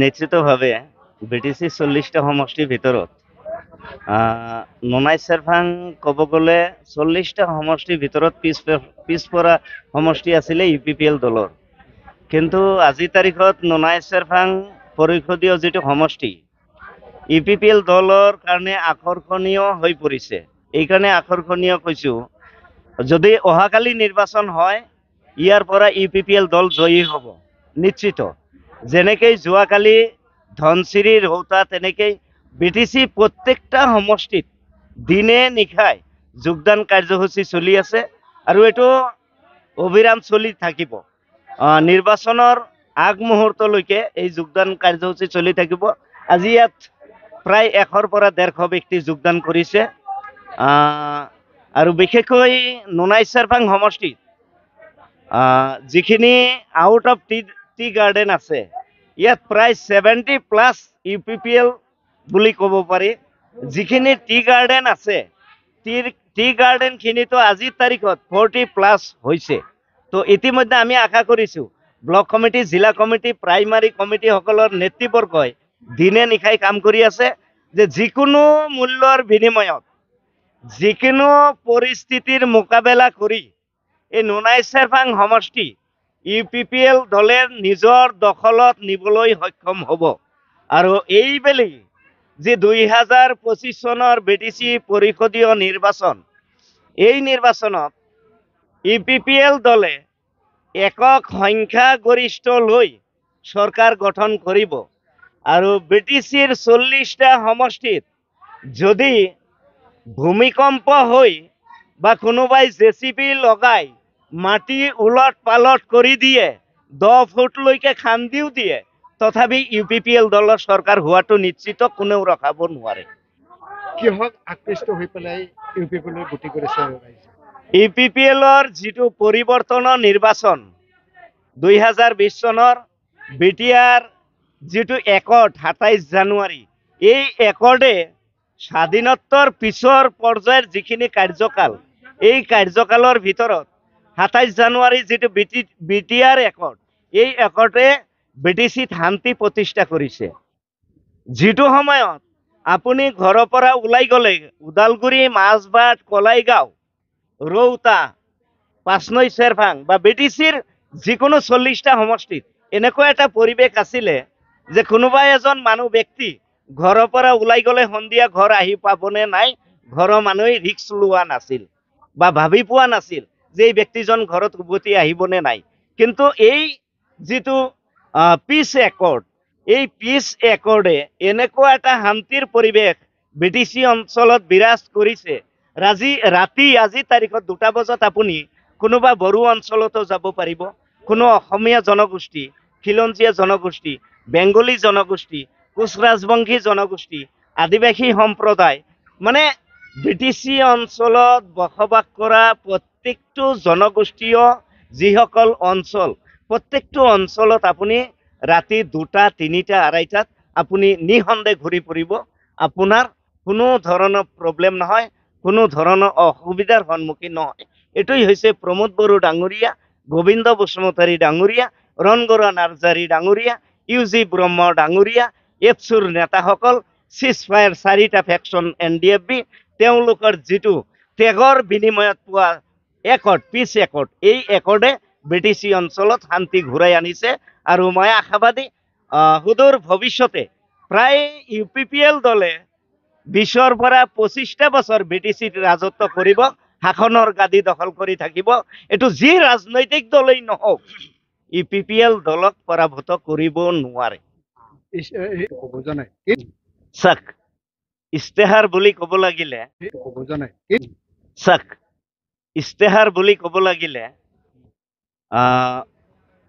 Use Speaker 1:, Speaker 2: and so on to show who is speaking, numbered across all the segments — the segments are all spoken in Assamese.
Speaker 1: নিশ্চিতভাৱে BTC 40টা সমষ্টিৰ ভিতৰত ননাই চেৰফাং ক'ব গ'লে 40টা সমষ্টিৰ ভিতৰত পিছপৰা সমষ্টি আছিলে UPPL দলৰ। কিন্তু আজিৰ তাৰিখত ননাই চেৰফাং পৰিষদীয় যিটো সমষ্টি UPPL দলৰ কাৰণে আকৰ্ষণীয় হৈ পৰিছে। এইকাৰণে আকৰ্ষণীয় কৈছোঁ, যদি অহাকালি নিৰ্বাচন হয় ইয়াৰ পৰা UPPL দল জয়ী হ'ব নিশ্চিত। যেনেকৈ যোৱাকালি ধনচিৰি ৰৌতা তেনেকৈ BTC প্ৰত্যেকটা সমষ্টিত দিনে নিশাই যোগদান কাৰ্যসূচী চলি আছে আৰু এইটো অবিৰাম চলি থাকিব। নিৰ্বাচনৰ আগমুহূৰ্তলৈকে এই যোগদান কাৰ্যসূচী চলি থাকিব। আজি ইয়াত প্ৰায় 100 পৰা 150 ব্যক্তি যোগদান কৰিছে। আৰু বিশেষকৈ ননাই চেৰফাং সমষ্টিত যিখিনি আউট অফ টি গাৰ্ডেন আছে ইয়াত প্ৰায় 70+ UPPL বুলি ক'ব পাৰি। যিখিনি টি গাৰ্ডেন আছে টি গাৰ্ডেনখিনিতো আজিৰ তাৰিখত 40+ হৈছে। তো ইতিমধ্যে আমি আশা কৰিছোঁ ব্লক কমিটি, জিলা কমিটি, প্ৰাইমাৰী কমিটিসকলৰ নেতৃবৰ্গই দিনে নিশাই কাম কৰি আছে যে যিকোনো মূল্যৰ বিনিময়ত যিকোনো পৰিস্থিতিৰ মোকাবেলা কৰি এই ননাই চেৰফাং সমষ্টি UPPL দলে নিজৰ দখলত নিবলৈ সক্ষম হ'ব। আৰু এইবেলি যি 2025 চনৰ BTC পৰিষদীয় নিৰ্বাচন, এই নিৰ্বাচনত UPPL দলে একক সংখ্যাগৰিষ্ঠ লৈ চৰকাৰ গঠন কৰিব। আৰু BTCৰ 40টা সমষ্টিত যদি ভূমিকম্প হৈ বা কোনোবাই JCB লগাই মাটি উলট পালট কৰি দিয়ে, 10 ফুটলৈকে খান্দিও দিয়ে, তথাপি UPPL দলৰ চৰকাৰ হোৱাটো নিশ্চিত, কোনেও ৰখাব নোৱাৰে।
Speaker 2: কিহক আকৃষ্ট হৈ পেলাই UPPL গতি কৰিছে?
Speaker 1: UPPLৰ যিটো পৰিৱৰ্তনৰ নিৰ্বাচন 2020 চনৰ BTR যিটো একৰ্ড 27 জানুৱাৰী, এই একৰ্ডে স্বাধীনোত্তৰ পিছৰ পৰ্যায়ৰ যিখিনি কাৰ্যকাল, এই কাৰ্যকালৰ ভিতৰত 27 জানুৱাৰী যিটো BTR একৰ্ড, এই একৰ্ডে BTCত শান্তি প্ৰতিষ্ঠা কৰিছে। যিটো সময়ত আপুনি ঘৰৰ পৰা ওলাই গ'লে ওদালগুৰি, মাজবাট, কলাইগাঁও, ৰৌতা, পাঁচনৈ চেৰফাং বা BTCৰ যিকোনো 40টা সমষ্টিত এনেকুৱা এটা পৰিৱেশ আছিলে যে কোনোবা এজন মানুহ ব্যক্তি ঘৰৰ পৰা ওলাই গ'লে সন্ধিয়া ঘৰ আহি পাবনে নাই, ঘৰৰ মানুহে ৰিস্ক লোৱা নাছিল বা ভাবি পোৱা নাছিল যে এই ব্যক্তিজন ঘৰত উভতি আহিবনে নাই। কিন্তু এই যিটো পিচ একৰ্ড, এই পিচ একৰ্ডে এনেকুৱা এটা শান্তিৰ পৰিৱেশ BTC অঞ্চলত বিৰাজ কৰিছে। আজিৰ তাৰিখত 2টা বজাত আপুনি কোনোবা বড়ো অঞ্চলতো যাব পাৰিব, কোনো অসমীয়া জনগোষ্ঠী, খিলঞ্জীয়া জনগোষ্ঠী, বেংগলী জনগোষ্ঠী, কোচ ৰাজবংশী জনগোষ্ঠী, আদিবাসী সম্প্ৰদায়, মানে BTC অঞ্চলত বসবাস কৰা প্ৰত্যেকটো জনগোষ্ঠীয় যিসকল অঞ্চল, প্ৰত্যেকটো অঞ্চলত আপুনি ৰাতি 2টা, 3টা, 2:30টাত আপুনি নিঃসন্দেহে ঘূৰি ফুৰিব। আপোনাৰ কোনো ধৰণৰ প্ৰব্লেম নহয়, কোনো ধৰণৰ অসুবিধাৰ সন্মুখীন নহয়। এটোই হৈছে প্ৰমোদ বড়ো ডাঙৰীয়া, গোবিন্দ বসুমতাৰী ডাঙৰীয়া, ৰণগড় নাৰ্জাৰী ডাঙৰীয়া, UG ব্ৰহ্ম ডাঙৰীয়া, এপছুৰ নেতাসকল, চিজফায়াৰ 4টা ফেকশ্যন NDFB, তেওঁলোকৰ যিটো ত্যাগৰ বিনিময়ত পোৱা একৰ্ড, পিচ একৰ্ড, এই একৰ্ডে BTC অঞ্চলত শান্তি ঘূৰাই আনিছে। আৰু মই আশাবাদী সুদূৰ ভৱিষ্যতে প্ৰায় UPPL দলে 20ৰ পৰা 25টা বছৰ BTCত ৰাজত্ব কৰিব, শাসনৰ গাদী দখল কৰি থাকিব। এইটো যি ৰাজনৈতিক দলেই নহওক, UPPL দলক পৰাভূত কৰিব নোৱাৰে। চাক, ইস্তেহাৰ বুলি ক'ব লাগিলে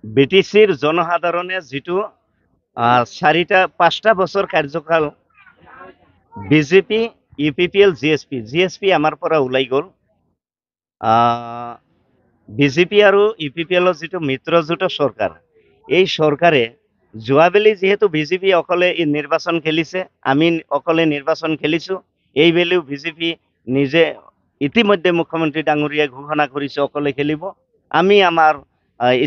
Speaker 1: BTCৰ জনসাধাৰণে যিটো 5টা বছৰ কাৰ্যকাল BJP, UPPL, GSP আমাৰ পৰা ওলাই গ'ল। BJP আৰু UPPLৰ যিটো মিত্ৰজোঁট চৰকাৰ, এই চৰকাৰে যোৱাবেলি যিহেতু BJP অকলে নিৰ্বাচন খেলিছে, আমি অকলে নিৰ্বাচন খেলিছোঁ, এইবেলিও BJP নিজে ইতিমধ্যে মুখ্যমন্ত্ৰী ডাঙৰীয়াই ঘোষণা কৰিছে অকলে খেলিব। আমি আমাৰ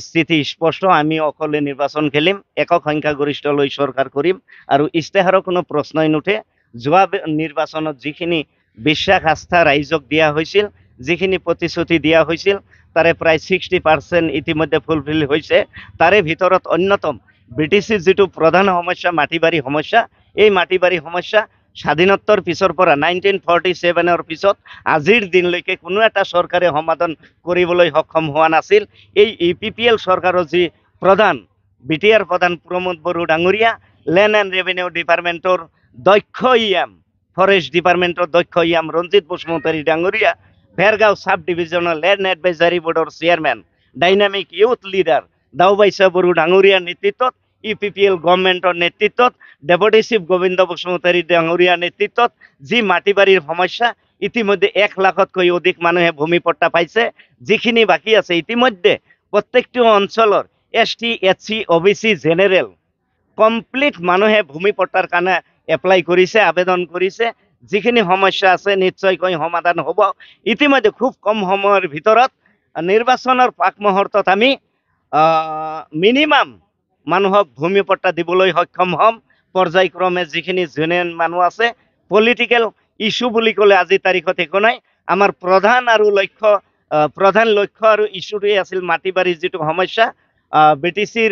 Speaker 1: স্থিতি স্পষ্ট আমি অকলে নিৰ্বাচন খেলিম একক সংখ্যাগৰিষ্ঠ লৈ চৰকাৰ কৰিম আৰু ইস্তেহাৰৰ কোনো প্ৰশ্নই নুঠে যোৱা নিৰ্বাচনত যিখিনি বিশ্বাস আস্থা ৰাইজক দিয়া হৈছিল যিখিনি প্ৰতিশ্ৰুতি দিয়া হৈছিল তাৰে প্ৰায় 60% ইতিমধ্যে ফুলফিল হৈছে তাৰে ভিতৰত অন্যতম ব্ৰিটিছৰ যিটো প্ৰধান সমস্যা মাটিবাৰী সমস্যা এই মাটিবাৰী সমস্যা স্বাধীনোত্তৰ পিছৰ পৰা 1947ৰ পিছত আজিৰ দিনলৈকে কোনো এটা চৰকাৰে সমাধান কৰিবলৈ সক্ষম হোৱা নাছিল এই ইউপিপিএল চৰকাৰৰ যি প্ৰধান বিটিআৰ প্ৰধান প্ৰমোদ বড়ো ডাঙৰীয়া লেণ্ড এণ্ড ৰেভিনিউ ডিপাৰ্টমেণ্টৰ দক্ষ ইএম ফৰেষ্ট ডিপাৰ্টমেণ্টৰ দক্ষ ইএম ৰঞ্জিত বসুমতাৰী ডাঙৰীয়া ভেৰগাঁও সাব ডিভিজনৰ লেণ্ড এডভাইজাৰী বৰ্ডৰ chairman dynamic youth leader Daobaisa Boro ডাঙৰীয়াৰ নেতৃত্বত ইউপিপিএল গভৰ্ণমেণ্টৰ নেতৃত্বত ডেপুটি চিফ গোবিন্দ বসুমতাৰী ডাঙৰীয়াৰ নেতৃত্বত যি মাটিবাৰীৰ সমস্যা ইতিমধ্যে 1 লাখতকৈ অধিক মানুহে ভূমি পট্টা পাইছে যিখিনি বাকী আছে ইতিমধ্যে প্ৰত্যেকটো অঞ্চলৰ ST SC OBC general complete মানুহে ভূমি পট্টাৰ কাৰণে এপ্লাই কৰিছে আবেদন কৰিছে যিখিনি সমস্যা আছে নিশ্চয়কৈ সমাধান হ'ব ইতিমধ্যে খুব কম সময়ৰ ভিতৰত নিৰ্বাচনৰ পাক মুহূৰ্তত আমি মিনিমাম মানুহক ভূমি পট্টা দিবলৈ সক্ষম হ'ম পৰ্যায়ক্ৰমে যিখিনি জেনুইন মানুহ আছে পলিটিক্যাল ইস্যু বুলি ক'লে আজি তাৰিখত একো নাই আমাৰ প্ৰধান লক্ষ্য আৰু ইস্যুটোৱে আছিল মাটিবাৰীৰ যিটো সমস্যা ব্ৰিটিছৰ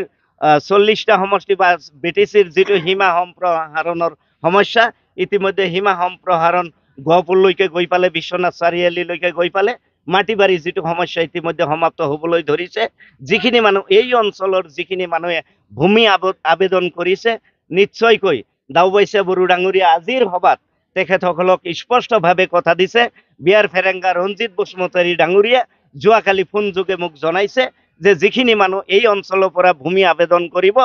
Speaker 1: 40টা সমষ্টি বা ব্ৰিটিছৰ যিটো সীমা সম্প্ৰসাৰণৰ সমস্যা ইতিমধ্যে সীমা সম্প্ৰসাৰণ গহপুৰলৈকে গৈ পালে বিশ্বনাথ চাৰিআলিলৈকে গৈ পালে মাটিবাৰী যিটো সমস্যা ইতিমধ্যে সমাপ্ত হ'বলৈ ধৰিছে যিখিনি মানুহ এই অঞ্চলৰ যিখিনি মানুহে ভূমি আবেদন কৰিছে নিশ্চয়কৈ দাউবাইছা বড়ো ডাঙৰীয়া আজিৰ সভাত তেখেতসকলক স্পষ্টভাৱে কথা দিছে বিয়াৰ ফেৰেংগা ৰঞ্জিত বসুমতাৰী ডাঙৰীয়া যোৱাকালি ফোন যোগে মোক জনাইছে যে যিখিনি মানুহ এই অঞ্চলৰ পৰা ভূমি আবেদন কৰিব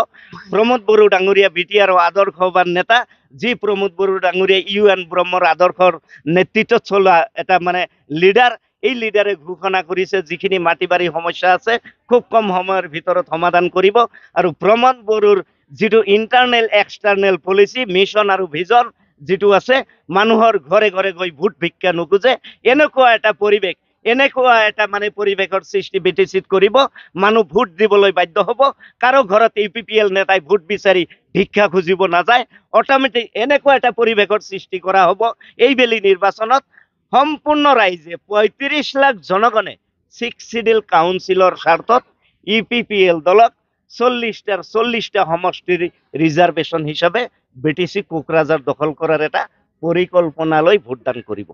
Speaker 1: প্ৰমোদ বড়ো ডাঙৰীয়া বিটিআৰ আদৰ্শবান নেতা যি প্ৰমোদ বড়ো ডাঙৰীয়া UN ব্ৰহ্মৰ আদৰ্শৰ নেতৃত্বত চলোৱা এটা মানে লিডাৰ এই লিডাৰে ঘোষণা কৰিছে যিখিনি মাটিবাৰী সমস্যা আছে খুব কম সময়ৰ ভিতৰত সমাধান কৰিব আৰু প্ৰমোদ বড়োৰ যিটো ইণ্টাৰনেল এক্সটাৰ্নেল পলিচি মিছন আৰু ভিজন যিটো আছে মানুহৰ ঘৰে ঘৰে গৈ ভোট ভিক্ষা নোখোজে এনেকুৱা এটা পৰিৱেশৰ সৃষ্টি বিটিচিত কৰিব মানুহ ভোট দিবলৈ বাধ্য হ'ব কাৰো ঘৰত ইউপিপিএল নেতাই ভোট বিচাৰি ভিক্ষা খুজিব নাযায় অটোমেটিক এনেকুৱা এটা পৰিৱেশৰ সৃষ্টি কৰা হ'ব এইবেলি নিৰ্বাচনত সম্পূৰ্ণ ৰাইজে 35 লাখ জনগণে 6 শিডিউল কাউন্সিলৰ স্বাৰ্থত ইউপিপিএল দলক 40টা সমষ্টিৰ ৰিজাৰ্ভেশ্যন হিচাপে ব্ৰিটিছি কোকৰাঝাৰ দখল কৰাৰ এটা পৰিকল্পনালৈ ভোটদান কৰিব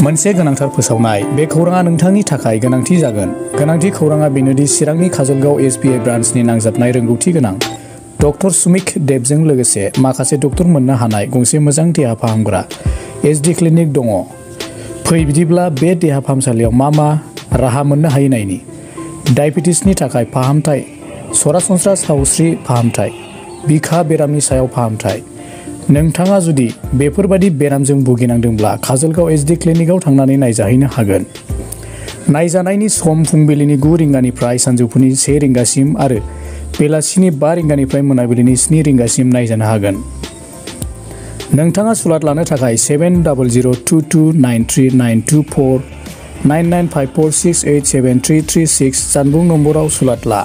Speaker 3: मोनसे गोनांथार फोसावनाय बे खौराङा नोंथांनि थाखाय गोनांथि जागोन गोनांथि खौराङा बेनोदि चिरांनि काजलगाव SBI ब्रान्चनि नांजाबनाय रोंगौथि गोनां डक्टर सुमिक देबजों लोगोसे माखासे डक्टर मोननो हानाय गंसे मोजां देहा फाहामग्रा SD क्लिनिक दङ फै बिदिब्ला बे देहा फाहामसालियाव मा राहा मोननो हायो नायनि डायबेटिसनि थाखाय फाहामथाय सरासनस्रा सावस्रि फाहामथाय बिखा बेरामनि सायाव फाहामथाय नोंथाङा जुदि बेफोरबादि बेरामजों भुगिनांदोंब्ला काजलगाव SD क्लिनिकआव थांनानै नायजाहैनो हागोन नायजानायनि सम फुंबिलिनि 9 रिंगानिफ्राय सानजौफुनि 1 रिंगासिम आरो बेलासिनि 5 रिंगानिफ्राय मोनाबिलिनि 7 रिंगासिम नायजानो हागोन नोंथाङा सुलाद लानो थाखाय 7002293924 9954687336 जानबुं नम्बराव सुलाद ला